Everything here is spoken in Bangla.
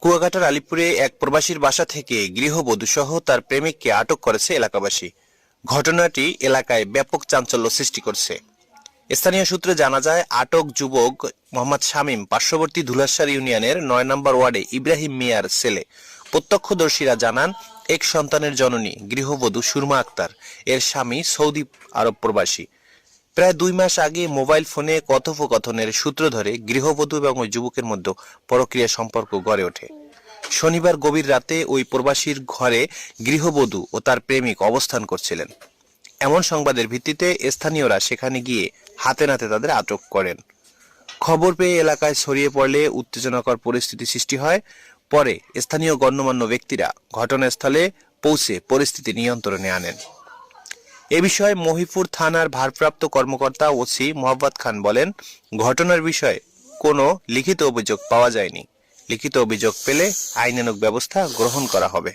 কুয়াকাটার আলিপুরে এক প্রবাসীর বাসা থেকে গৃহবধূ সহ তার প্রেমিককে আটক করেছে এলাকাবাসী। ঘটনাটি এলাকায় ব্যাপক চাঞ্চল্য সৃষ্টি করছে। স্থানীয় সূত্রে জানা যায়, আটক যুবক মোহাম্মদ শামীম পার্শ্ববর্তী ধুলাসার ইউনিয়নের ৯ নম্বর ওয়ার্ডে ইব্রাহিম মিয়ার ছেলে। প্রত্যক্ষদর্শীরা জানান, এক সন্তানের জননী গৃহবধূ সুরমা আক্তার এর স্বামী সৌদি আরব প্রবাসী। প্রায় ২ মাস আগে মোবাইল ফোনে কথোপকথনের সূত্র ধরে গৃহবধূ এবং ওই যুবকের মধ্যে পরক্রিয়া সম্পর্ক গড়ে ওঠে। শনিবার গভীর রাতে ওই প্রবাসীর ঘরে গৃহবধূ ও তার প্রেমিক অবস্থান করছিলেন। এমন সংবাদের ভিত্তিতে স্থানীয়রা সেখানে গিয়ে হাতে নাতে তাদের আটক করেন। খবর পেয়ে এলাকায় ছড়িয়ে পড়লে উত্তেজনাকর পরিস্থিতি সৃষ্টি হয়। পরে স্থানীয় গণ্যমান্য ব্যক্তিরা ঘটনাস্থলে পৌঁছে পরিস্থিতি নিয়ন্ত্রণে আনেন। এ বিষয়ে মহিপুর থানার ভারপ্রাপ্ত কর্মকর্তা ওসি মোহাম্মদ খান বলেন, ঘটনার বিষয়ে কোনো লিখিত অভিযোগ পাওয়া যায়নি। লিখিত অভিযোগ পেলে আইনানুগ ব্যবস্থা গ্রহণ করা হবে।